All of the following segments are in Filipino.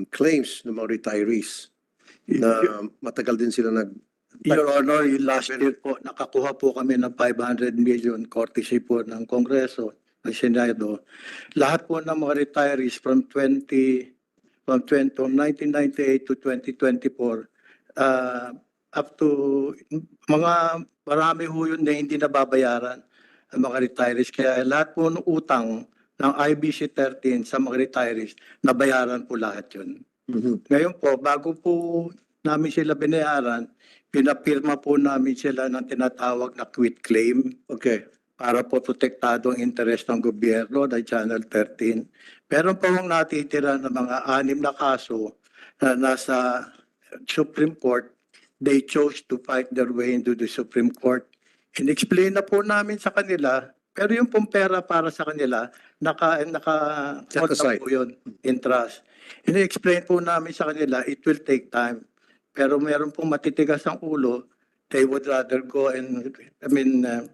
claims ng mga retirees na matagal din sila Your Honor, yung last year po, nakakuha po kami ng 500 million courtesy po ng Kongreso, ng Senado. Lahat po ng mga retirees from 1998 to 2024, up to mga marami ho yun na hindi nababayaran ang mga retirees. Kaya lahat po ng utang ng IBC 13 sa mga retirees, nabayaran po lahat yun. Ngayon po, bago po namin sila binayaran, pinapirma po namin sila ng tinatawag na quit claim. Okay. Para po protektado ang interest ng gobyerno na Channel 13. Pero po ang natitira ng mga 6 na kaso na nasa Supreme Court, they chose to fight their way into the Supreme Court. In-explain na po namin sa kanila, pero yung pong pera para sa kanila, Set aside. po yun, in trust. In-explain po namin sa kanila, it will take time. Pero meron pong matitigas ang ulo, they would rather go and,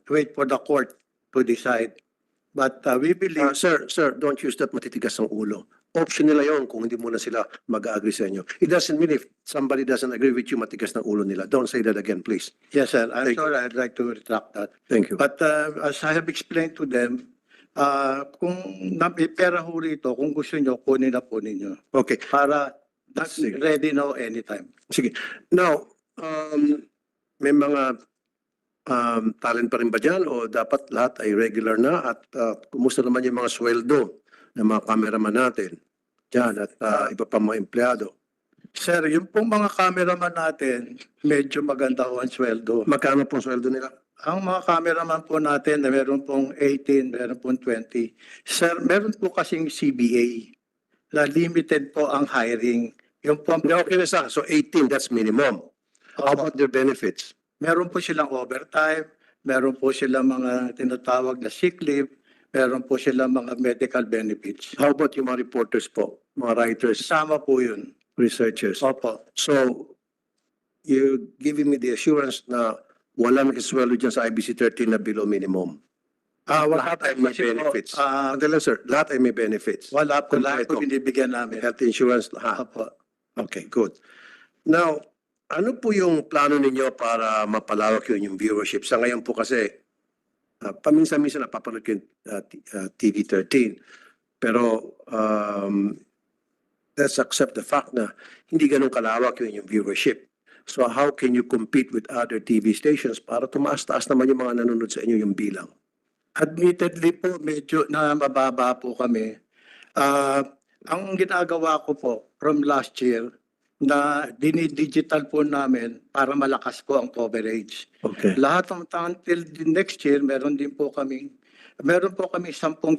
wait for the court to decide. But we believe... Sir, don't use that matitigas ang ulo. Option nila yon kung hindi muna sila mag-agree sa inyo. It doesn't mean if somebody doesn't agree with you, matigas ng ulo nila. Don't say that again, please. Yes, sir. I'm Thank sorry. I'd like to retract that. Thank you. But as I have explained to them, kung may pera ho rito, kung gusto nyo, kunin na po ninyo. Okay. Para that's Sige. ready now anytime. Sige. Now, may mga talent pa rin ba dyan o dapat lahat ay regular na? At kumusta naman yung mga sweldo ng mga cameraman natin dyan at iba pa mga empleyado? Sir, yung pong mga cameraman natin, medyo maganda ho ang sweldo. Magkano pong sweldo nila? Ang mga cameraman po natin, meron pong 18, meron pong 20. Sir, meron po kasing CBA na limited po ang hiring. Yung po, Okay na sa so 18, that's minimum. How about their benefits? meron po silang overtime, meron po silang mga tinatawag na sick leave, meron po silang mga medical benefits. How about yung mga reporters po, mga writers, Kasama po yun. researchers? Opo. So, you're giving me the assurance na walang isweldo dyan sa IBC 13 na below minimum. Wala Lahat ay may kasi po, benefits. Madali lang, sir. Lahat ay may benefits. wala po, lahat po Kompleto. binibigyan namin. Health insurance, lahat. Opo. Okay, good. Now, ano po yung plano ninyo para mapalawak yung viewership? Sa ngayon po kasi, paminsan-minsan napapanood ko yung TV 13. Pero, let's accept the fact na hindi ganun kalawak yung viewership. So how can you compete with other TV stations para tumaas-taas naman yung mga nanonood sa inyo yung bilang? Admittedly po, medyo na mababa po kami. Ang ginagawa ko po from last year, na dinidigital po namin para malakas po ang coverage. Okay. Lahat until the next year, meron po kami 10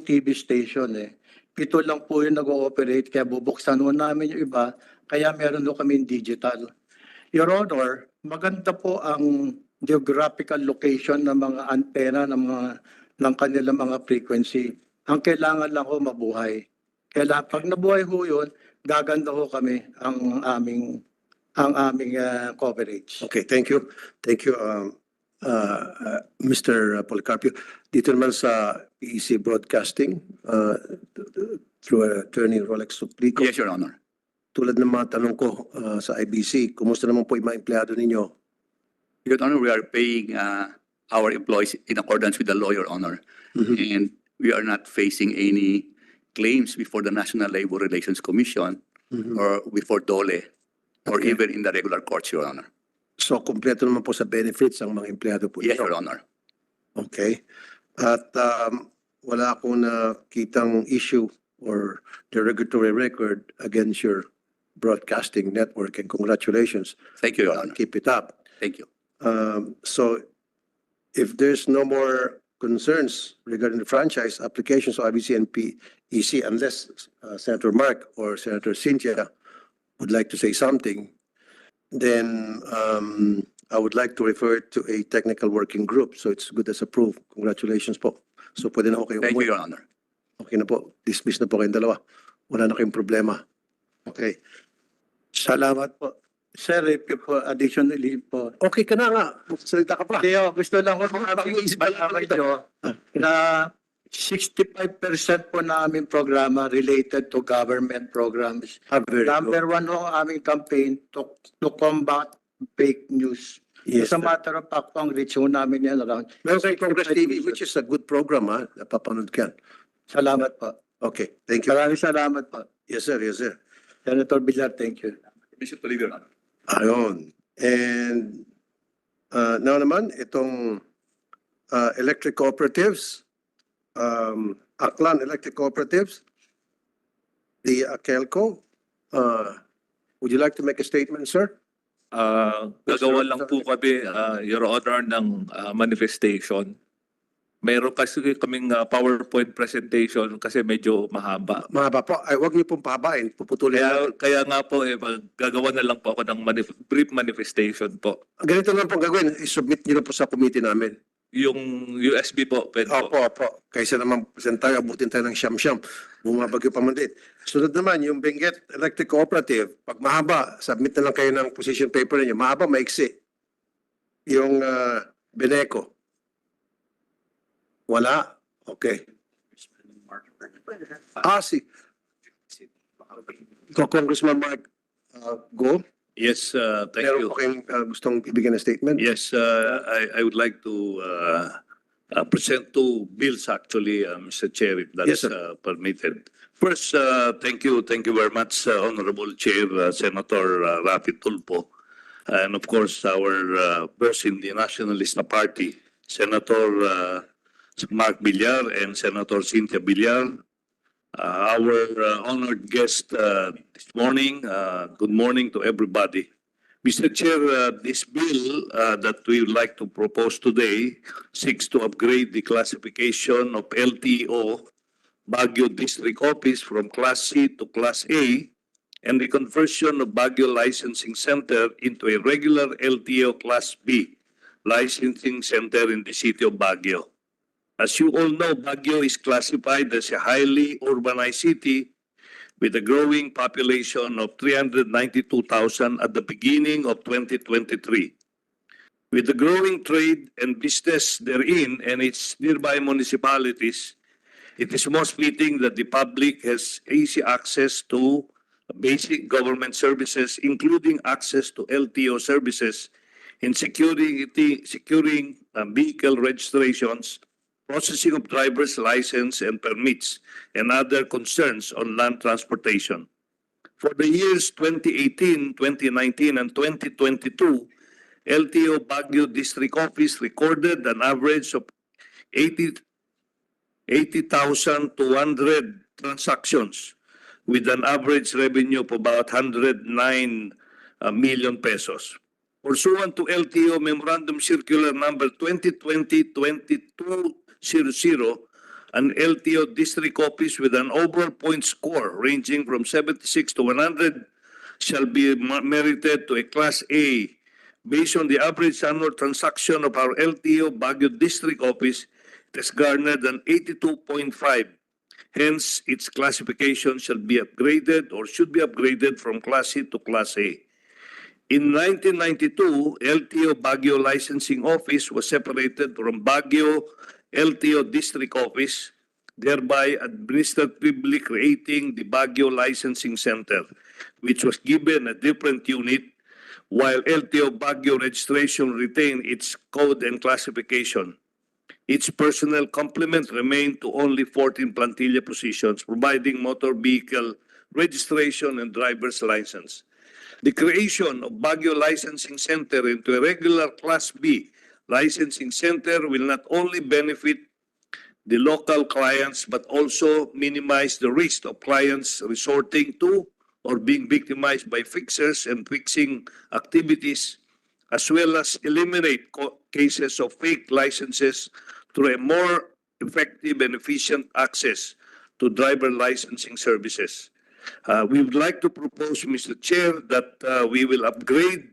TV station eh. 7 lang po yung nag-ooperate, kaya bubuksan po namin yung iba, kaya meron po kami digital. Your Honor, maganda po ang geographical location ng mga antena ng kanilang mga frequency. Ang kailangan lang ho mabuhay. Kaya pag nabuhay ho yun, gaganda ho kami ang aming coverage. Okay, thank you. Thank you, Mr. Policarpio. Dito naman sa PEC Broadcasting, through Attorney Rolex Suplico. Yes, Your Honor. Tulad ng mga tanong ko sa IBC, kumusta naman po yung mga empleyado ninyo? Your Honor, we are paying our employees in accordance with the law, Your Honor. And we are not facing any claims before the National Labor Relations Commission or before DOLE or Okay. even in the regular courts, Your Honor. So, kumpleto naman po sa benefits ang mga empleyado po Yes, ninyo? Your Honor. Okay. At wala akong nakitang issue or derogatory record against your broadcasting network, and congratulations. Thank you, Your Honor. Keep it up. Thank you. So if there's no more concerns regarding the franchise applications of IBC and PEC, unless Senator Mark or Senator Cynthia would like to say something, then I would like to refer to a technical working group. So it's good as approved. Congratulations po. So pwede na kayo Thank you, umuwi. Your Honor. Okay na po. Dismiss na po kayong dalawa. Wala na kayong problema. Okay. Salamat po. Sir, if you po, additionally po, Okay ka na nga. Salita ka pa. Leo, gusto lang ko malaman nyo na 65% po namin programa related to government programs. Very Number good. one ho ang aming campaign to combat fake news. Yes, As a sir. matter of fact, ang reach ho namin yan around. Meron kayo Congress 65 TV, million. which is a good program, ha? Napapanood ka. Salamat po. Okay, thank you. Maraming salamat po. Yes, sir. Yes, sir. Senator Villar, thank you. Mr. Tolivio. Ayun. And now naman, itong electric cooperatives, Aklan Electric Cooperatives, the AKELCO, would you like to make a statement, sir? Gagawa lang po kami, Your Honor, ng manifestation. Meron kasi kaming PowerPoint presentation kasi medyo mahaba. Mahaba po. Ay, huwag niyo pong pahabain. Puputulin natin. Kaya nga po, gagawa na lang po ako ng brief manifestation po. Ganito lang po gagawin. I-submit niyo na po sa committee namin. Yung USB po, pwede po. Opo. Kaysa naman present tayo, abutin tayo ng siyam-siyam. Bumabagyo pa man din. Sunod naman, yung Benguet Electric Cooperative, pag mahaba, submit na lang kayo ng position paper niyo. Mahaba, maiksi. Yung Benco. Wala? Okay. Si Congressman Mark, go. Yes, thank Meron you. po kayong gustong ibigay na statement? Yes, I would like to present two bills actually, Mr. Chair, if Yes, that's permitted. First, thank you very much, Honorable Chair, Senator Rafi Tulfo, and of course our person in the Nationalista Party, Senator Mark Villar and Senator Cynthia Villar. Our honored guest this morning, good morning to everybody. Mr. Chair, this bill that we would like to propose today seeks to upgrade the classification of LTO Baguio District Office from Class C to Class A and the conversion of Baguio Licensing Center into a regular LTO Class B licensing center in the city of Baguio. As you all know, Baguio is classified as a highly urbanized city with a growing population of 392,000 at the beginning of 2023. With the growing trade and business therein and its nearby municipalities, it is most fitting that the public has easy access to basic government services, including access to LTO services in securing vehicle registrations, processing of driver's license and permits, and other concerns on land transportation. For the years 2018, 2019, and 2022, LTO Baguio District Office recorded an average of 80,200 transactions with an average revenue of about 109 million pesos. Pursuant to LTO Memorandum Circular Number 2020-2200, an LTO district office with an overall point score ranging from 76 to 100 shall be merited to a Class A. Based on the average annual transaction of our LTO Baguio district office, it has garnered an 82.5. Hence, its classification shall be upgraded or should be upgraded from Class C to Class A. In 1992, LTO Baguio Licensing Office was separated from Baguio LTO District Office, thereby administratively creating the Baguio Licensing Center, which was given a different unit, while LTO Baguio registration retained its code and classification. Its personnel complement remained to only 14 plantilla positions, providing motor vehicle registration and driver's license. The creation of Baguio Licensing Center into a regular Class B licensing center will not only benefit the local clients but also minimize the risk of clients resorting to or being victimized by fixers and fixing activities, as well as eliminate cases of fake licenses through a more effective and efficient access to driver licensing services. We would like to propose, Mr. Chair, that we will upgrade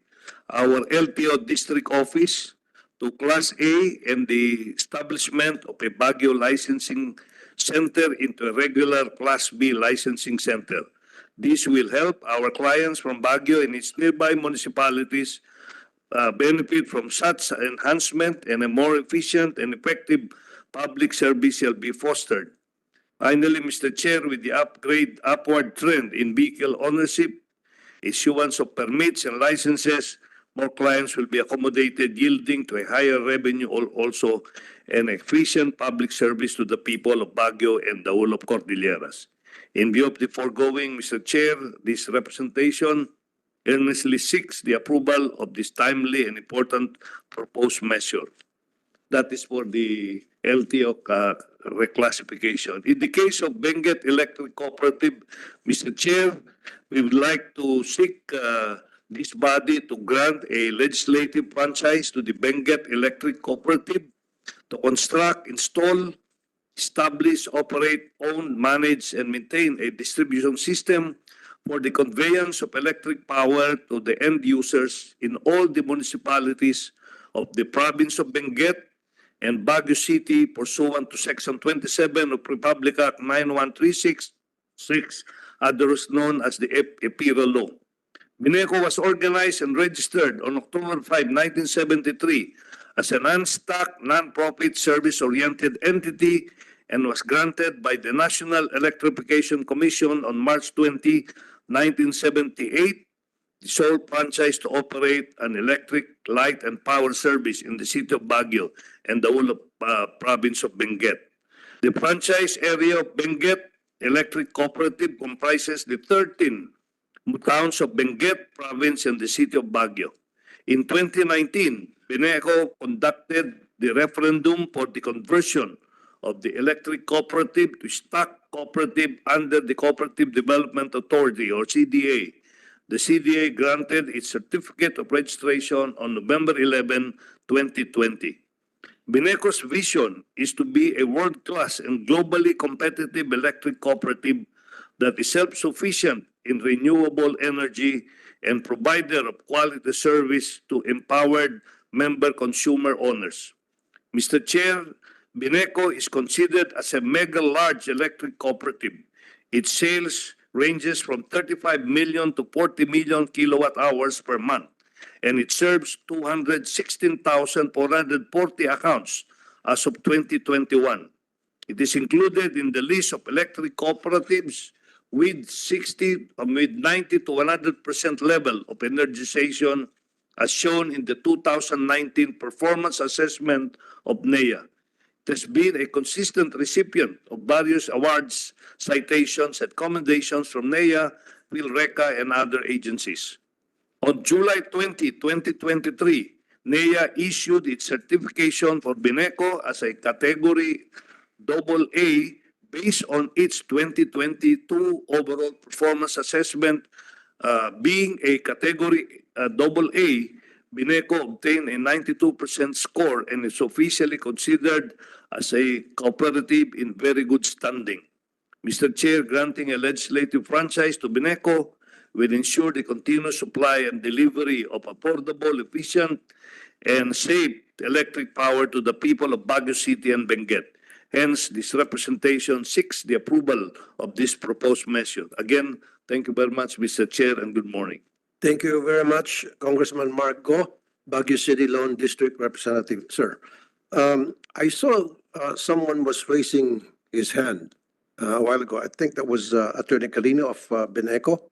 our LTO district office to Class A and the establishment of a Baguio licensing center into a regular Class B licensing center. This will help our clients from Baguio and its nearby municipalities benefit from such enhancement and a more efficient and effective public service shall be fostered. Finally, Mr. Chair, with the upward trend in vehicle ownership, issuance of permits and licenses, more clients will be accommodated, yielding to a higher revenue also and efficient public service to the people of Baguio and the whole of Cordilleras. In view of the foregoing, Mr. Chair, this representation earnestly seeks the approval of this timely and important proposed measure. That is for the LTO reclassification. In the case of Benguet Electric Cooperative, Mr. Chair, we would like to seek this body to grant a legislative franchise to the Benguet Electric Cooperative to construct, install, establish, operate, own, manage, and maintain a distribution system for the conveyance of electric power to the end users in all the municipalities of the province of Benguet and Baguio City pursuant to Section 27 of Republic Act 9136, others known as the EPIRA Law. Benco was organized and registered on October 5, 1973 as an unstacked, non-profit, service-oriented entity and was granted by the National Electrification Commission on March 20, 1978, the sole franchise to operate an electric, light, and power service in the city of Baguio and the whole of, province of Benguet. The franchise area of Benguet Electric Cooperative comprises the 13 towns of Benguet Province and the city of Baguio. In 2019, Benco conducted the referendum for the conversion of the electric cooperative to stock cooperative under the Cooperative Development Authority or CDA. The CDA granted its certificate of registration on November 11, 2020. Benco's vision is to be a world-class and globally competitive electric cooperative that is self-sufficient in renewable energy and provider of quality service to empowered member consumer owners. Mr. Chair, Benco is considered as a mega large electric cooperative. Its sales ranges from 35 million to 40 million kilowatt hours per month, and it serves 216,440 accounts as of 2021. It is included in the list of electric cooperatives with 90 to 100% level of energization as shown in the 2019 performance assessment of NEA. It has been a consistent recipient of various awards, citations, and commendations from NEA, PhilReca, and other agencies. On July 20, 2023, NEA issued its certification for Benco as a Category AA based on its 2022 overall performance assessment. Being a Category AA, Benco obtained a 92% score and is officially considered as a cooperative in very good standing. Mr. Chair, granting a legislative franchise to Benco will ensure the continuous supply and delivery of affordable, efficient, and safe electric power to the people of Baguio City and Benguet. Hence, this representation seeks the approval of this proposed measure. Again, thank you very much, Mr. Chair, and good morning. Thank you very much, Congressman Mark Go, Baguio City Lone District Representative. Sir, I saw someone was raising his hand a while ago. I think that was Attorney Carino of Benco.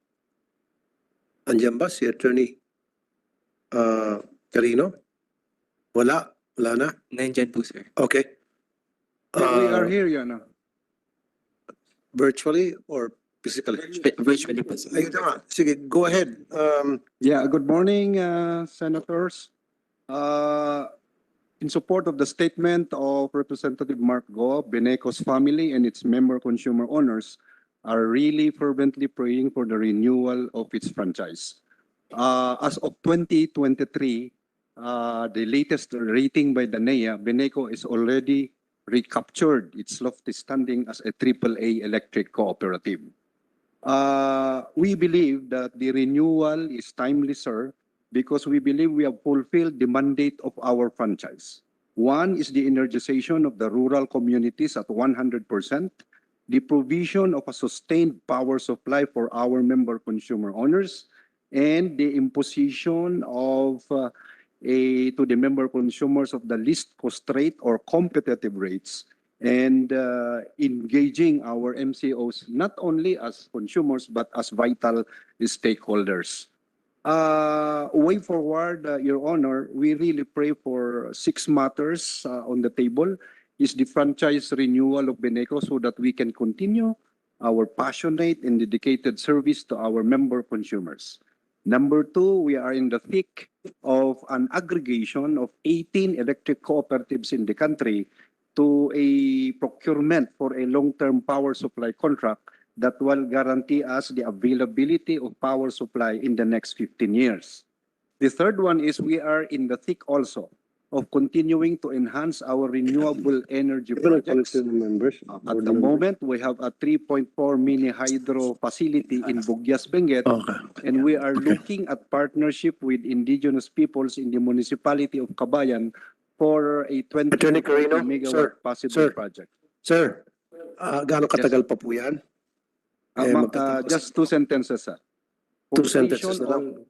Andiyan ba si Attorney Carino? Wala na? Nandyan po, sir. Okay. We are here, Yana. Virtually or physically? Virtually po, sir. Ayun na nga. Sige, go ahead. Yeah, good morning, Senators. In support of the statement of Representative Mark Go, Benco's family and its member consumer owners are really fervently praying for the renewal of its franchise. As of 2023, the latest rating by the NEA, Benco is already recaptured its lofty standing as a AAA electric cooperative. We believe that the renewal is timely, sir, because we believe we have fulfilled the mandate of our franchise. One is the energization of the rural communities at 100%, the provision of a sustained power supply for our member consumer owners, and the imposition of to the member consumers of the least cost rate or competitive rates and engaging our MCOs not only as consumers but as vital stakeholders. Way forward, Your Honor, we really pray for 6 matters on the table. Is the franchise renewal of Beneco so that we can continue our passionate and dedicated service to our member consumers. Number 2, we are in the thick of an aggregation of 18 electric cooperatives in the country to a procurement for a long-term power supply contract that will guarantee us the availability of power supply in the next 15 years. The third one is we are in the thick also of continuing to enhance our renewable energy projects. members. At the moment, we have a 3.4 mini hydro facility in Bugyas, Benguet, Okay. and we are looking at partnership with indigenous peoples in the municipality of Cabayan for a 20 Attorney to 30 Carino, megawatt possible sir. project. Sir, gaano katagal pa po yan? Magtatapos. Just 2 sentences, sir. 2 sentences na lang.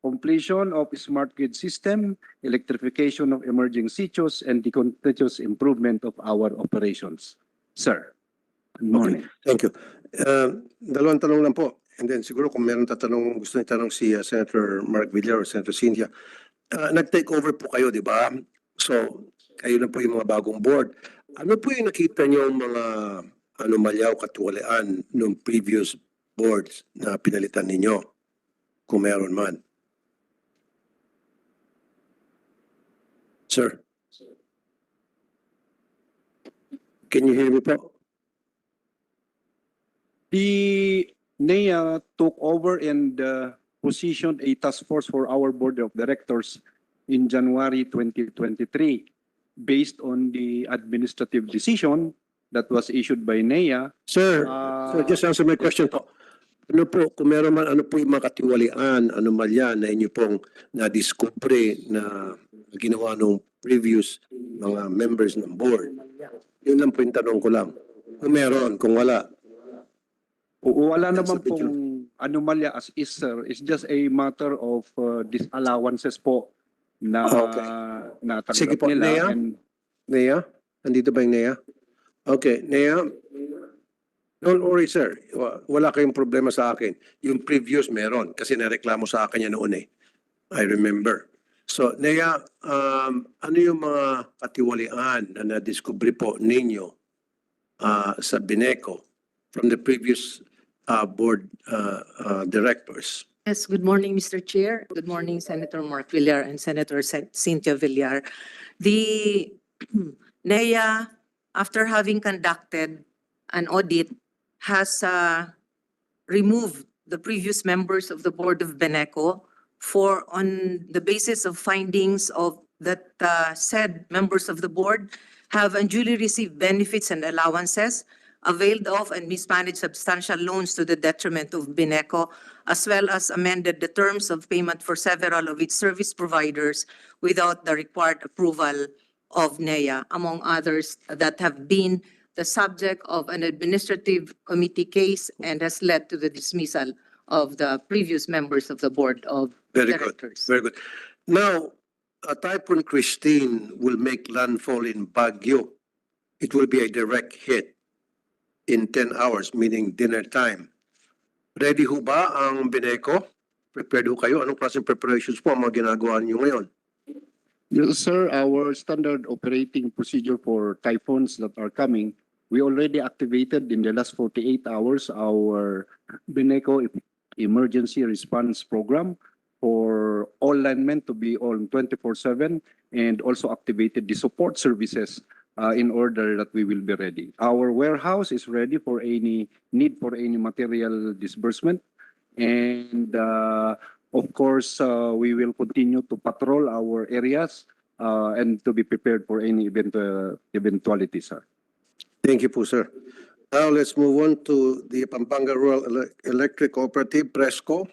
Completion of smart grid system, electrification of emerging sitios, and the continuous improvement of our operations. Sir, good morning. Thank you. Dalawang tanong lang po. And then siguro kung meron gusto itanong si Senator Mark Villar or Senator Cynthia. Nag-take over po kayo, di ba? So, kayo na po yung mga bagong board. Ano po yung nakita niyo mga anomalya o katiwalian ng previous boards na pinalitan ninyo? Kung meron man. Sir? Can you hear me po? The NEA took over and positioned a task force for our board of directors in January 2023 based on the administrative decision that was issued by NEA. Sir, just answer my question po. Ano po, kung meron man, ano po yung mga katiwalian, anomalya na inyo pong na-discover na ginawa ng previous mga members ng board? Yun lang po yung tanong ko lang. Kung meron, kung wala. Wala naman pong anomalya as is, sir. It's just a matter of disallowances po na Okay. natanggap Sige po, nila. Nea? Nea? Nandito ba yung Nea? Okay, Nea? Don't worry, sir. Wala kayong problema sa akin. Yung previous meron kasi nareklamo sa akin yan noon eh. I remember. So, Nea, ano yung mga katiwalian na na-discover po ninyo sa Beneco from the previous board directors? Yes, good morning, Mr. Chair. Good morning, Senator Mark Villar and Senator Cynthia Villar. The NEA, after having conducted an audit, has removed the previous members of the board of Beneco on the basis of findings of that said members of the board have unduly received benefits and allowances, availed of and mismanaged substantial loans to the detriment of Beneco, as well as amended the terms of payment for several of its service providers without the required approval of NEA, among others that have been the subject of an administrative committee case and has led to the dismissal of the previous members of the board of directors. Very good. Now, Typhoon Christine will make landfall in Baguio. It will be a direct hit in 10 hours, meaning dinner time. Ready ho ba ang Beneco? Prepared ho kayo? Anong klaseng preparations po ang mga ginagawa niyo ngayon? Yes, sir, our standard operating procedure for typhoons that are coming, we already activated in the last 48 hours our Beneco emergency response program for all linemen to be on 24/7 and also activated the support services in order that we will be ready. Our warehouse is ready for any need for any material disbursement. And of course, we will continue to patrol our areas and to be prepared for any eventuality, sir. Thank you po, sir. Now, let's move on to the Pampanga Rural Electric Cooperative, Presco.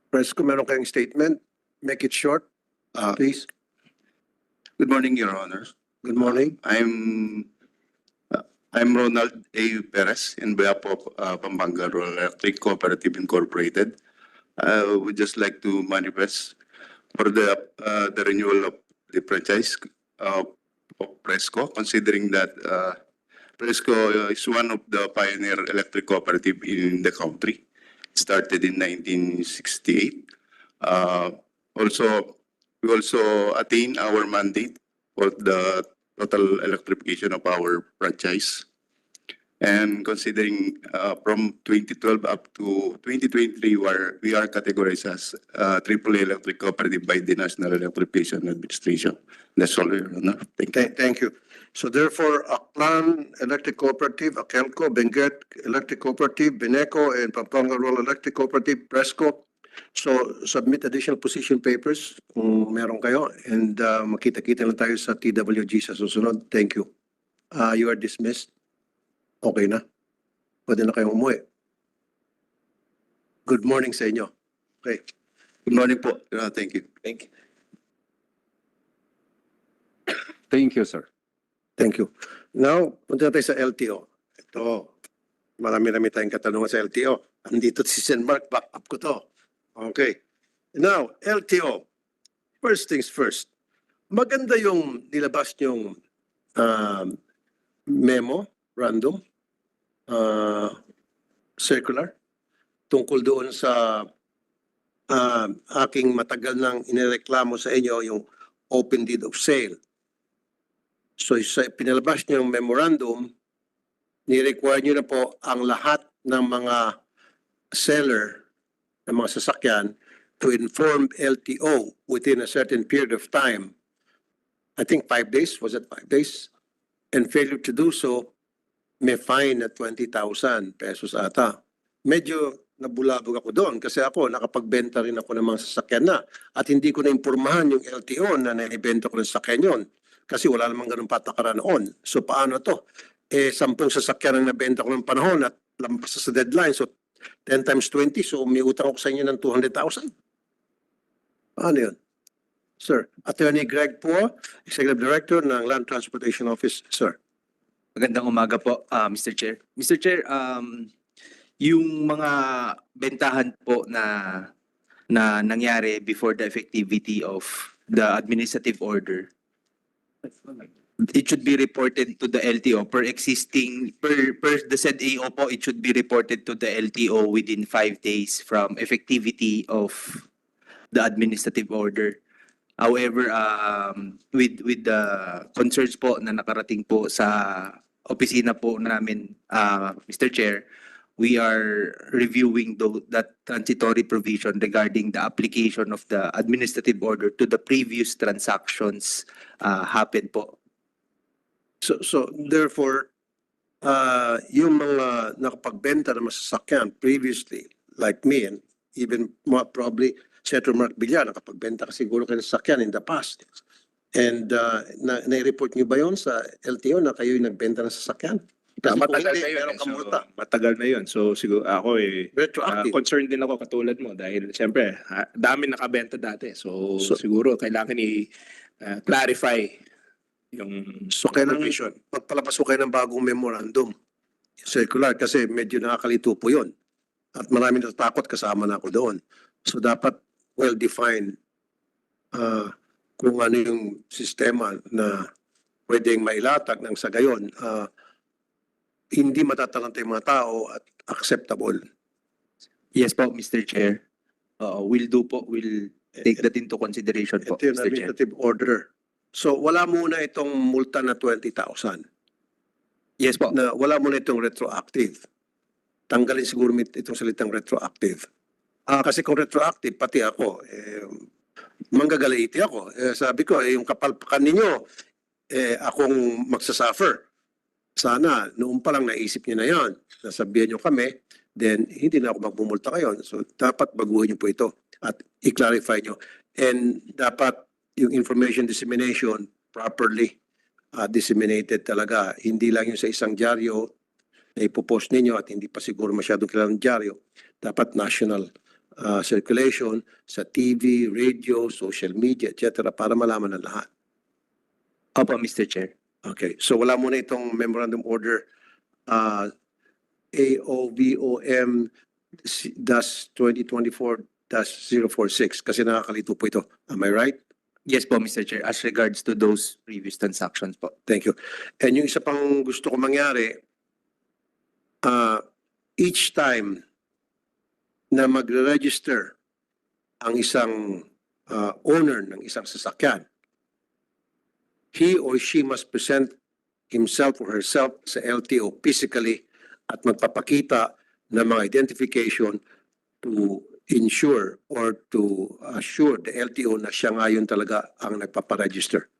Presco, meron kayong statement? Make it short, please. Good morning, Your Honors. Good morning. I'm Ronald A. Perez in behalf of Pampanga Rural Electric Cooperative Incorporated. I would just like to manifest for the renewal of the franchise of Presco, considering that Presco is one of the pioneer electric cooperative in the country. It started in 1968. Also, we also attain our mandate for the total electrification of our franchise. And considering from 2012 up to 2023, we are categorized as AAA electric cooperative by the National Electrification Administration. That's all, Your Honor. Thank you. Thank you. So therefore, Aklan Electric Cooperative, Akelco, Benguet Electric Cooperative, Beneco, and Pampanga Rural Electric Cooperative, Presco. So submit additional position papers kung meron kayo, and makita-kita lang tayo sa TWG sa susunod. Thank you. You are dismissed. Okay na. Pwede na kayong umuwi. Good morning sa inyo. Okay. Good morning po. Thank you. Thank you. Thank you, sir. Thank you. Now, punta tayo sa LTO. Ito, marami-rami tayong katanungan sa LTO. Andito si Sen Mark, back up ko to. Okay. Now, LTO. First things first. Maganda yung nilabas niyong memo, random, circular, tungkol doon sa aking matagal nang inireklamo sa inyo yung open deed of sale. So sa pinalabas niyo yung memorandum, ni-require niyo na po ang lahat ng mga seller ng mga sasakyan to inform LTO within a certain period of time. I think 5 days. Was it 5 days? And failure to do so, may fine na 20,000 pesos ata. Medyo nabulabog ako doon kasi ako nakapagbenta rin ako ng mga sasakyan na at hindi ko na-impormahan yung LTO na naibenta ko ng sasakyan yun. Kasi wala namang ganun patakaran noon. So paano to? 10 sasakyan ang nabenta ko ng panahon at lampas sa deadline. So 10 times 20. So may utang ako sa inyo ng 200,000. Paano yun? Sir, Attorney Greg po, Executive Director ng Land Transportation Office. Sir. Magandang umaga po, Mr. Chair. Mr. Chair, yung mga bentahan po na nangyari before the effectivity of the administrative order, it should be reported to the LTO per the said AO po, it should be reported to the LTO within 5 days from effectivity of the administrative order. However, with the concerns po na nakarating po sa opisina po namin, Mr. Chair, we are reviewing that transitory provision regarding the application of the administrative order to the previous transactions happened po. So therefore, yung mga nakapagbenta ng masasakyan previously, like me, and even more probably Senator Mark Villar, nakapagbenta ka siguro kayo ng sasakyan in the past. And na-report niyo ba yun sa LTO na kayo'y nagbenta ng sasakyan? Kasi Matagal kung na hindi, yun. meron kang multa. Matagal na yun. So siguro ako Retroactive. concerned din ako katulad mo dahil siyempre dami nakabenta dati. So siguro kailangan i-clarify yung So kailangan provision. magpalabas ko kayo ng bagong memorandum circular kasi medyo nakakalito po yun. At maraming natatakot kasama na ako doon. So dapat well-defined kung ano yung sistema na pwedeng mailatag ng sa gayon. Hindi matatalanta yung mga tao at acceptable. Yes po, Mr. Chair. We'll take that into consideration po, Ito yung Mr. Chair. administrative order. So wala muna itong multa na 20,000. Yes po. Na wala muna itong retroactive. Tanggalin siguro itong salitang retroactive. Kasi kung retroactive, pati ako, manggagalaiti ako. Sabi ko, yung kapalpakan ninyo, akong magsasuffer. Sana, noon pa lang naisip niyo na yan. Nasabihan niyo kami, then hindi na ako magmumulta ngayon. So dapat baguhin niyo po ito at i-clarify niyo. And dapat yung information dissemination properly disseminated talaga. Hindi lang yung sa isang dyaryo na ipopost ninyo at hindi pa siguro masyadong kilalang dyaryo. Dapat national circulation sa TV, radio, social media, etc. para malaman ng lahat. Opo, Mr. Chair. Okay. So wala muna itong memorandum order AOVOM-2024-046 kasi nakakalito po ito. Am I right? Yes po, Mr. Chair, as regards to those previous transactions po. Thank you. And yung isa pang gusto ko mangyari, each time na magre-register ang isang owner ng isang sasakyan, he or she must present himself or herself sa LTO physically at magpapakita ng mga identification to ensure or to assure the LTO na siya ngayon talaga ang nagpaparegister.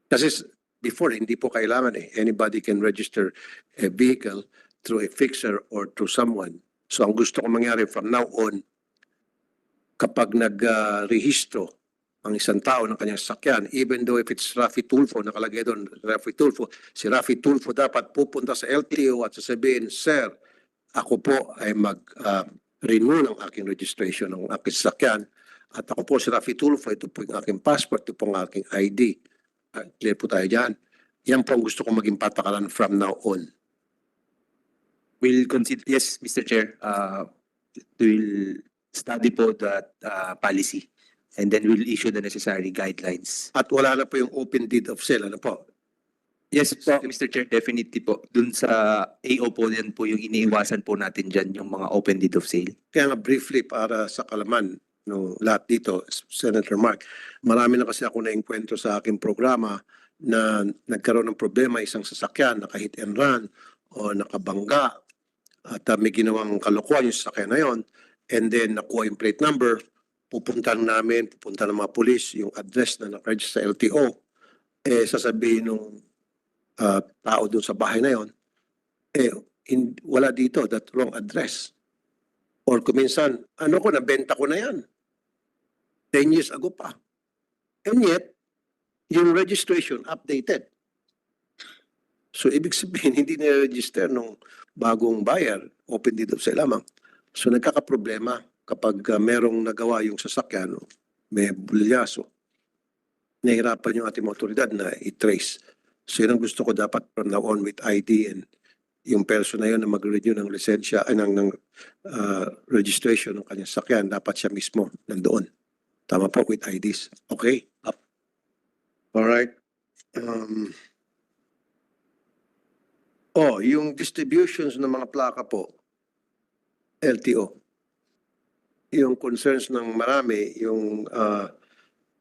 Kasi before, hindi po kailangan anybody can register a vehicle through a fixer or through someone. So ang gusto ko mangyari from now on, kapag nag-rehistro ang isang tao ng kanyang sasakyan, even though if it's Rafi Tulfo, nakalagay doon, Rafi Tulfo, si Rafi Tulfo dapat pupunta sa LTO at sasabihin, Sir, ako po ay mag-renew ng aking registration ng aking sasakyan at ako po si Rafi Tulfo, ito po yung aking passport, ito po ang aking ID. Clear po tayo dyan. Yan po ang gusto kong maging patakaran from now on. We'll consider, yes, Mr. Chair, we'll study po that policy and then we'll issue the necessary guidelines. At wala na po yung open deed of sale, ano po? Yes po, Mr. Chair, definitely po. Dun sa AO po, yan po yung iniiwasan po natin dyan, yung mga open deed of sale. Kaya nga briefly para sa kalaman no lahat dito, Senator Mark, marami na kasi ako na-enkwentro sa aking programa na nagkaroon ng problema isang sasakyan, naka-hit and run o nakabangga at may ginawang kalokohan yung sasakyan na yon and then nakuha yung plate number, pupunta ng mga pulis, yung address na nakaregister sa LTO, sasabihin nung tao doon sa bahay na yon, wala dito, that wrong address. Or kuminsan, nabenta ko na yan. 10 years ago pa. And yet, yung registration updated. So, ibig sabihin, hindi na-register nung bagong buyer, open deed of sale lamang. So, nagkakaproblema kapag merong nagawa yung sasakyan, may bulyaso. Nahirapan yung ating mga otoridad na i-trace. So, yun ang gusto ko dapat from now on with ID and yung person na yun na mag-renew ng lisensya, ng registration ng kanyang sasakyan, dapat siya mismo nandoon. Tama po with IDs. Okay? Up. Alright. Yung distributions ng mga plaka po, LTO. Yung concerns ng marami, yung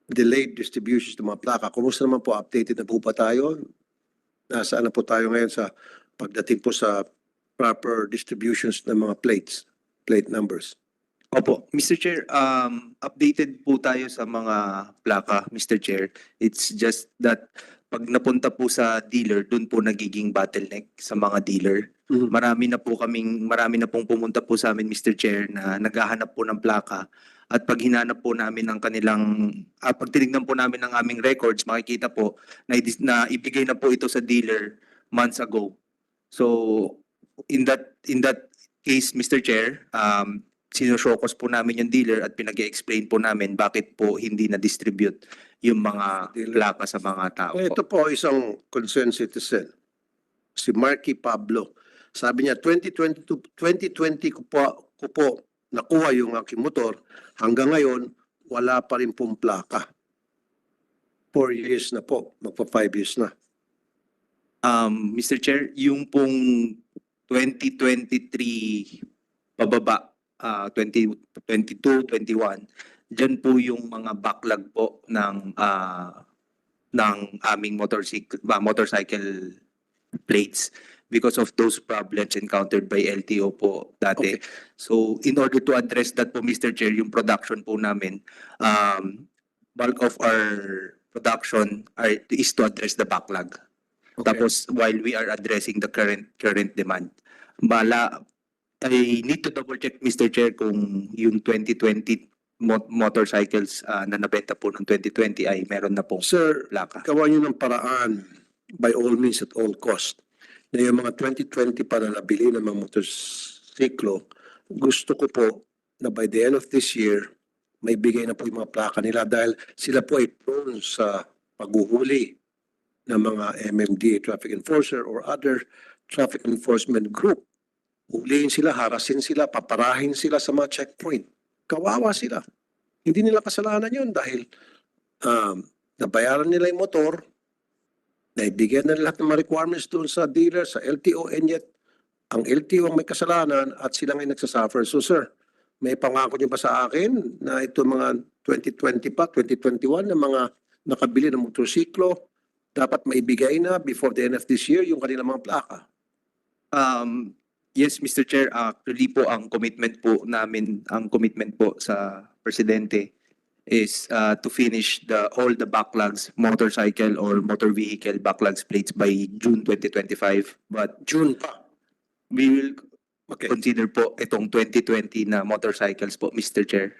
delayed distributions ng mga plaka. Kumusta naman po? Updated na po ba tayo? Nasaan na po tayo ngayon sa pagdating po sa proper distributions ng mga plate numbers? Opo, Mr. Chair, updated po tayo sa mga plaka, Mr. Chair. It's just that pag napunta po sa dealer, dun po nagiging bottleneck sa mga dealer. Mhm. Marami na pong pumunta po sa amin, Mr. Chair, na naghahanap po ng plaka. At pag hinanap po namin ng kanilang, pag tinignan po namin ng aming records, makikita po na ibigay na po ito sa dealer months ago. So, in that case, Mr. Chair, sinushokos po namin yung dealer at pinag-explain po namin bakit po hindi na-distribute yung mga plaka sa mga tao po. Ito po isang concerned citizen. Si Marky Pablo. Sabi niya, 2020 ko po nakuha yung aking motor. Hanggang ngayon, wala pa rin pong plaka. 4 years na po. Magpa 5 years na. Mr. Chair, yung pong 2023 pababa, 2022, 21, dyan po yung mga backlog po ng aming motorcycle plates because of those problems encountered by LTO po dati. Okay. So in order to address that po, Mr. Chair, yung production po namin, bulk of our production is to address the backlog. Okay. Tapos while we are addressing the current demand, I need to double check, Mr. Chair, kung yung 2020 motorcycles na nabenta po ng 2020 ay meron na pong Sir, plaka. gawa niyo ng paraan by all means at all cost na yung mga 2020 pa na nabili ng mga motorsiklo, gusto ko po na by the end of this year, may bigay na po yung mga plaka nila dahil sila po ay prone sa paghuhuli ng mga MMDA traffic enforcer or other traffic enforcement group. Huliin sila, harasin sila, paparahin sila sa mga checkpoint. Kawawa sila. Hindi nila kasalanan yun dahil nabayaran nila yung motor, naibigyan na lahat ng mga requirements doon sa dealer, sa LTO, and yet, ang LTO ang may kasalanan at sila ngay nagsasuffer. So sir, may pangako niyo ba sa akin na ito mga 2020 pa, 2021 na mga nakabili ng motorsiklo, dapat maibigay na before the end of this year yung kanilang mga plaka? Yes, Mr. Chair, actually po ang commitment po namin, ang commitment po sa presidente is to finish all the backlogs, motorcycle or motor vehicle backlogs plates by June 2025. But June pa. we will Okay. consider po itong 2020 na motorcycles po, Mr. Chair.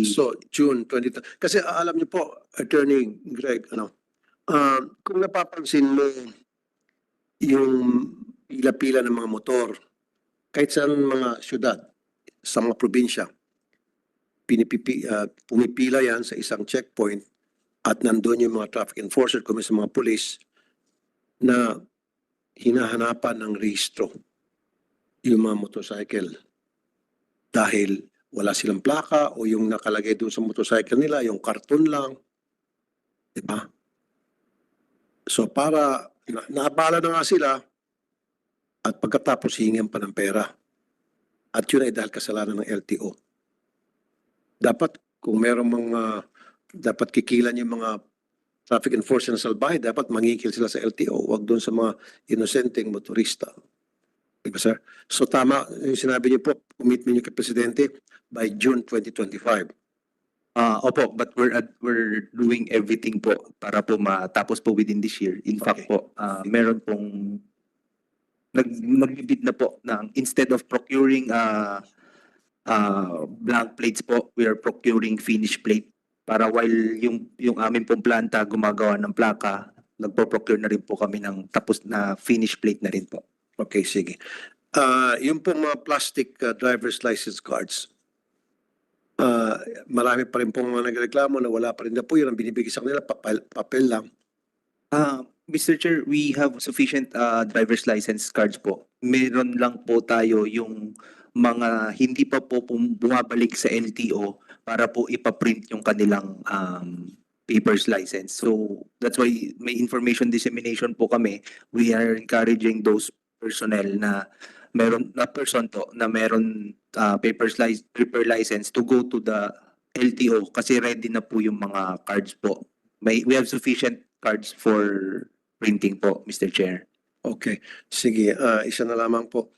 So, June 20. Kasi alam niyo po, Attorney Greg, kung napapansin mo yung pila-pila ng mga motor, kahit saan mga syudad, sa mga probinsya, pumipila yan sa isang checkpoint at nandun yung mga traffic enforcer kung sa mga police na hinahanapan ng rehistro yung mga motorcycle dahil wala silang plaka o yung nakalagay doon sa motorcycle nila, yung karton lang. Diba? So para naabala na nga sila at pagkatapos hingin pa ng pera. At yun ay dahil kasalanan ng LTO. Dapat kung merong mga dapat kikilan yung mga traffic enforcer na salbahe, dapat mangikil sila sa LTO, wag doon sa mga inosenteng motorista. Diba, sir? So tama yung sinabi niyo po, commitment niyo kay Presidente by June 2025. Opo, but we're doing everything po para po matapos po within this year. In fact po, meron pong nagbibid na po ng instead of procuring blank plates po, we are procuring finished plate para while yung amin pong planta gumagawa ng plaka, nagpo-procure na rin po kami ng tapos na finished plate na rin po. Okay, sige. Yung pong mga plastic driver's license cards, marami pa rin pong mga nagreklamo na wala pa rin na po yun ang binibigay sa kanila, papel lang. Mr. Chair, we have sufficient driver's license cards po. Meron lang po tayo yung mga hindi pa po bumabalik sa LTO para po ipaprint yung kanilang papers license. So that's why may information dissemination po kami. We are encouraging those personnel na meron na person to na meron paper license to go to the LTO kasi ready na po yung mga cards po. We have sufficient cards for printing po, Mr. Chair. Okay, sige. Isa na lamang po.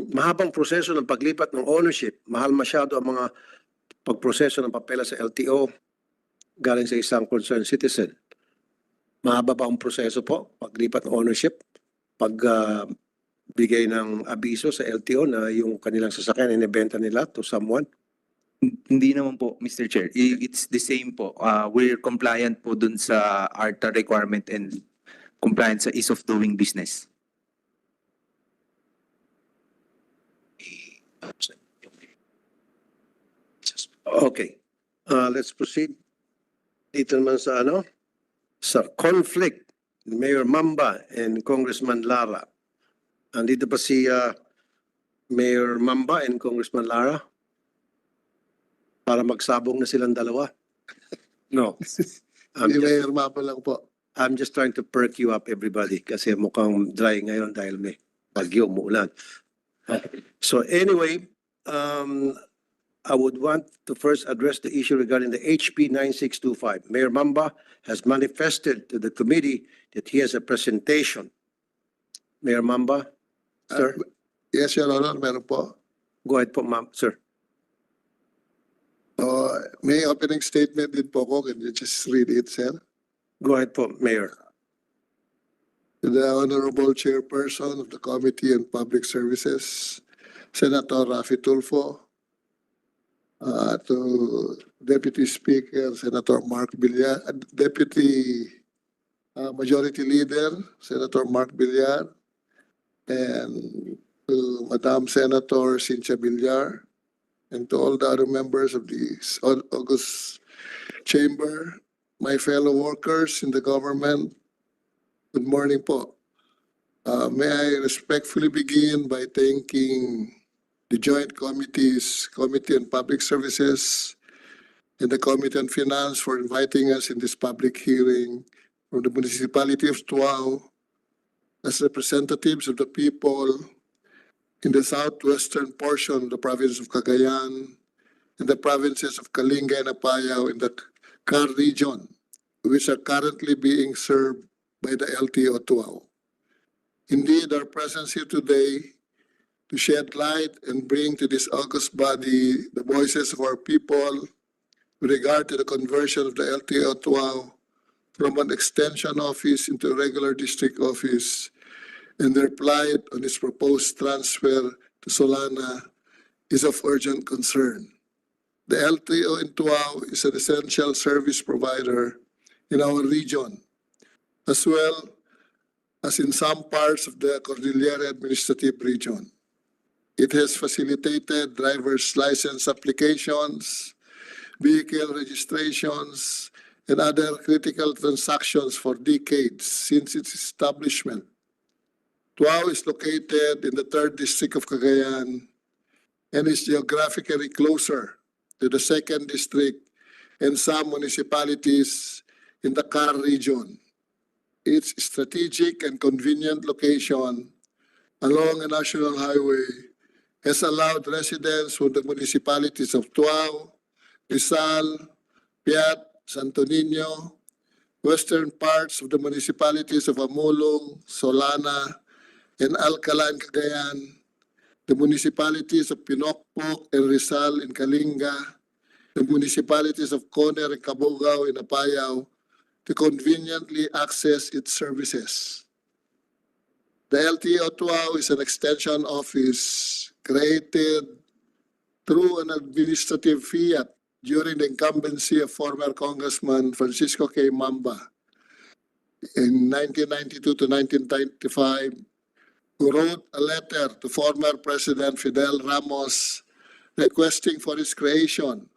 Mahabang proseso ng paglipat ng ownership. Mahal masyado ang mga pagproseso ng papela sa LTO galing sa isang concerned citizen. Mahaba ba ang proseso po? Paglipat ng ownership? Pagbigay ng abiso sa LTO na yung kanilang sasakyan inibenta nila to someone? Hindi naman po, Mr. Chair. It's the same po. We're compliant po dun sa ARTA requirement and compliance sa ease of doing business. Okay. Let's proceed. Dito naman sa sa conflict, Mayor Mamba and Congressman Lara. Andito pa si Mayor Mamba and Congressman Lara para magsabong na silang dalawa. No. Mayor Mamba lang po. I'm just trying to perk you up, everybody, kasi mukhang dry ngayon dahil may bagyo, umuulan. So anyway, I would want to first address the issue regarding the HP 9625. Mayor Mamba has manifested to the committee that he has a presentation. Mayor Mamba, sir, Yes, Your Honor, meron po. go ahead po, ma'am, sir. May opening statement din po ko. Can you just read it, sir? Go ahead po, Mayor. To the Honorable Chairperson of the Committee on Public Services, Senator Raffy Tulfo, to Deputy Speaker, Senator Mark Villar, Deputy Majority Leader, Senator Mark Villar, and to Madam Senator Cynthia Villar, and to all the other members of the August Chamber, my fellow workers in the government, good morning po. May I respectfully begin by thanking the Joint Committee on Public Services, and the Committee on Finance for inviting us in this public hearing from the municipality of Tuao as representatives of the people in the southwestern portion of the province of Cagayan and the provinces of Kalinga and Apayao in the CAR region, which are currently being served by the LTO Tuao. Indeed, our presence here today to shed light and bring to this august body the voices of our people with regard to the conversion of the LTO Tuao from an extension office into a regular district office and their plight on its proposed transfer to Solana is of urgent concern. The LTO in Tuao is an essential service provider in our region, as well as in some parts of the Cordillera Administrative Region. It has facilitated driver's license applications, vehicle registrations, and other critical transactions for decades since its establishment. Tuao is located in the 3rd District of Cagayan and is geographically closer to the 2nd District and some municipalities in the CAR region. Its strategic and convenient location along a national highway has allowed residents from the municipalities of Tuao, Rizal, Piat, Santo Niño, western parts of the municipalities of Amulong, Solana, and Alcala in Cagayan, the municipalities of Pinokpok and Rizal in Kalinga, the municipalities of Coner and Cabugao in Apayao to conveniently access its services. The LTO Tuao is an extension office created through an administrative fiat during the incumbency of former Congressman Francisco K. Mamba in 1992 to 1995, who wrote a letter to former President Fidel Ramos requesting for its creation,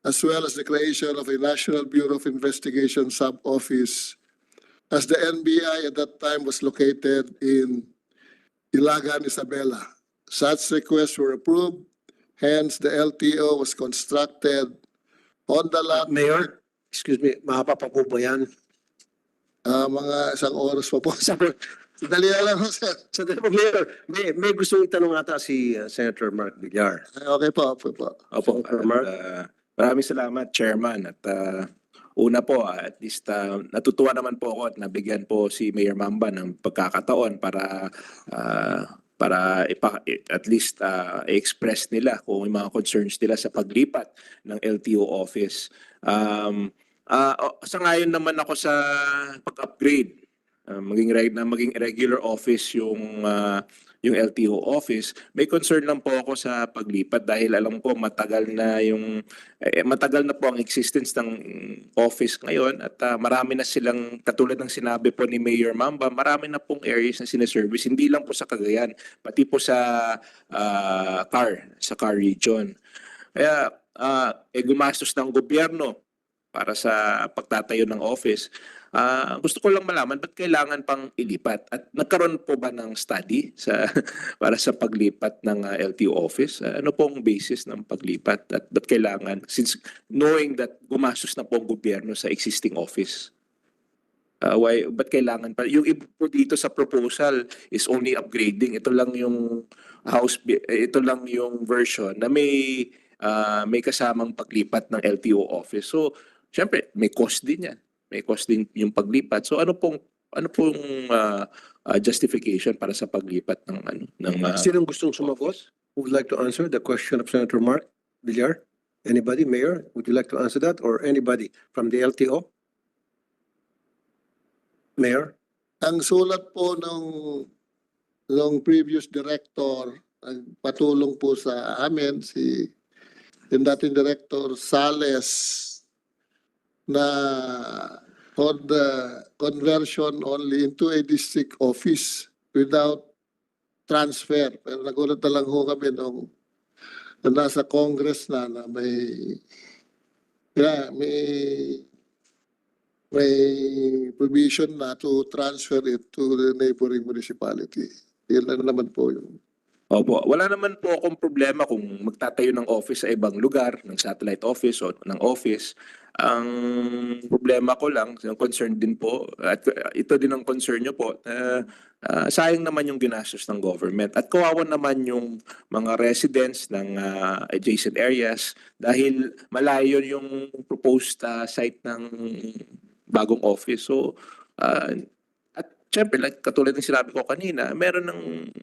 as well as the creation of a National Bureau of Investigation sub-office, as the NBI at that time was located in Ilagan, Isabela. Such requests were approved, hence the LTO was constructed on the lot. Mayor, excuse me, mahaba pa po ba yan? Mga isang oras pa po. Sandali lang, sir. Sandali po, Mayor. May gusto itanong ata si Senator Mark Villar. Okay po, okay po. Opo, Senator Mark. maraming salamat, Chairman. At una po, at least natutuwa naman po ako at nabigyan po si Mayor Mamba ng pagkakataon para at least i-express nila kung may mga concerns nila sa paglipat ng LTO office. Sa ngayon naman ako sa pag-upgrade, maging regular office yung LTO office. May concern lang po ako sa paglipat dahil alam ko matagal na po ang existence ng office ngayon at marami na silang, katulad ng sinabi po ni Mayor Mamba, marami na pong areas na sinaservice, hindi lang po sa Cagayan, pati po sa CAR region. Kaya gumastos ng gobyerno para sa pagtatayo ng office. Gusto ko lang malaman, ba't kailangan pang ilipat? At nagkaroon po ba ng study para sa paglipat ng LTO office? Ano pong basis ng paglipat? At ba't kailangan? Since knowing that gumastos na po ang gobyerno sa existing office. Ba't kailangan pa? Yung iba po dito sa proposal is only upgrading. Ito lang yung ito lang yung version na may kasamang paglipat ng LTO office. So, syempre, may cost din yan. May cost din yung paglipat. So ano pong justification para sa paglipat ng Sinong gustong sumagot? Who would like to answer the question of Senator Mark Villar? Anybody, Mayor? Would you like to answer that? Or anybody from the LTO? Mayor? Ang sulat po ng previous director, patulong po sa amin, yung dating Director Sales, na on the conversion only into a district office without transfer. Pero nagulat na lang ho kami nung nasa Congress na may provision na to transfer it to the neighboring municipality. Yan lang naman po yung Opo, wala naman po akong problema kung magtatayo ng office sa ibang lugar, ng satellite office o ng office. Ang problema ko lang, yung concern din po, at ito din ang concern nyo po, sayang naman yung ginastos ng government at kawawa naman yung mga residents ng adjacent areas dahil malayo yung proposed site ng bagong office. So, at syempre, like katulad ng sinabi ko kanina, meron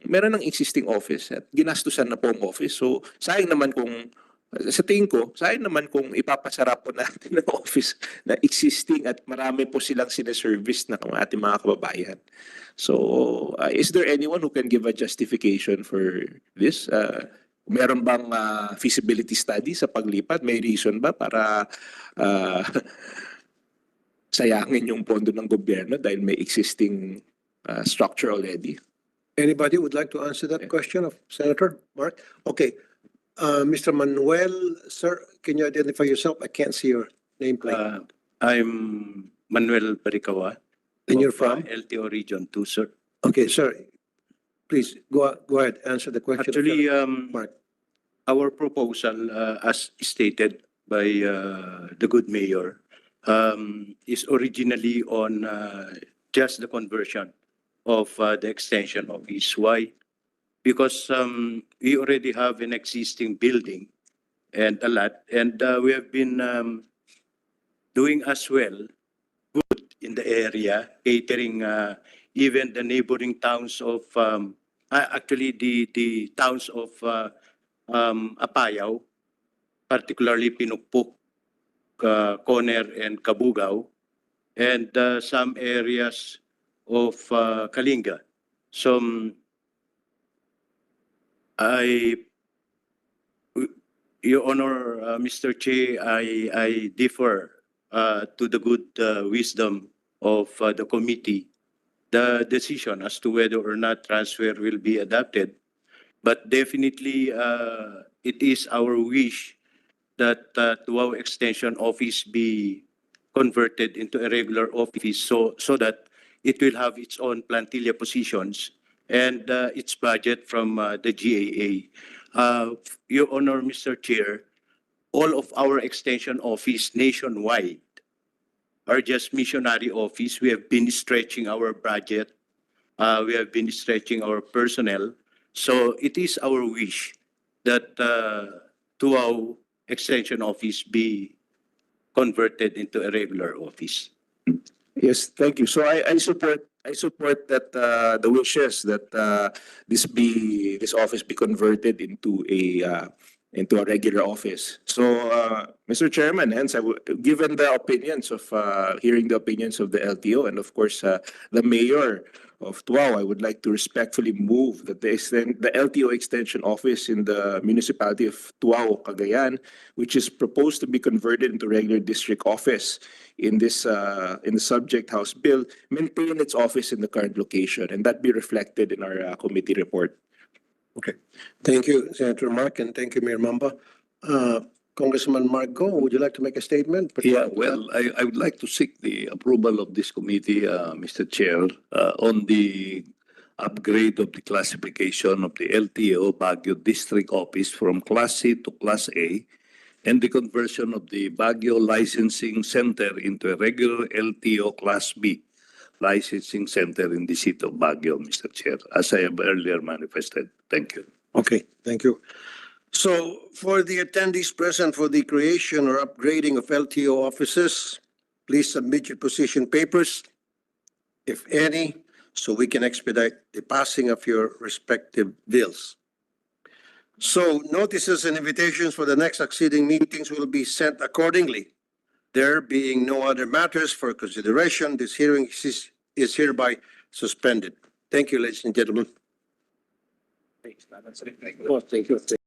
ng existing office at ginastusan na po ang office. So, sayang naman kung sa tingin ko, sayang naman kung ipapasara po natin ang office na existing at marami po silang sineservice na ating mga kababayan. So, is there anyone who can give a justification for this? Meron bang feasibility study sa paglipat? May reason ba para sayangin yung pondo ng gobyerno dahil may existing structure already? Anybody would like to answer that question of Senator Mark? Okay. Mr. Manuel, sir, can you identify yourself? I can't see your nameplate. I'm Manuel Baricawa. And you're of, from? LTO Region 2, sir. Okay, sir. Please go ahead, answer the question. of Actually, Senator Mark. our proposal, as stated by the good mayor, is originally on just the conversion of the extension of East. Why? Because we already have an existing building and a lot, and we have been doing as well good in the area, catering even the neighboring towns of actually the towns of Apayao, particularly Pinukpuk, Coner, and Kabugao, and some areas of Kalinga. So Your Honor, Mr. Che, I differ to the good wisdom of the committee, the decision as to whether or not transfer will be adopted. But definitely, it is our wish that Tuao Extension Office be converted into a regular office so that it will have its own plantilla positions and its budget from the GAA. Your Honor, Mr. Chair, all of our extension office nationwide are just missionary office. We have been stretching our budget. We have been stretching our personnel. So it is our wish that Tuao Extension Office be converted into a regular office. Yes, thank you. So I support that the wishes that this office be converted into a regular office. So Mr. Chairman, hence given the opinions of hearing the opinions of the LTO and of course the mayor of Tuao, I would like to respectfully move that the LTO extension office in the municipality of Tuao, Cagayan, which is proposed to be converted into regular district office in the subject House bill, maintain its office in the current location, and that be reflected in our committee report. Okay. Thank you, Senator Mark, and thank you, Mayor Mamba. Congressman Mark Go, would you like to make a statement? Yeah, well, I would like to seek the approval of this committee, Mr. Chair, on the upgrade of the classification of the LTO Baguio District Office from Class C to Class A and the conversion of the Baguio Licensing Center into a regular LTO Class B licensing center in the city of Baguio, Mr. Chair, as I have earlier manifested. Thank you. Okay, thank you. So for the attendees present for the creation or upgrading of LTO offices, please submit your position papers, if any, so we can expedite the passing of your respective bills. So notices and invitations for the next succeeding meetings will be sent accordingly. There being no other matters for consideration, this hearing is hereby suspended. Thank you, ladies and gentlemen. Thank you.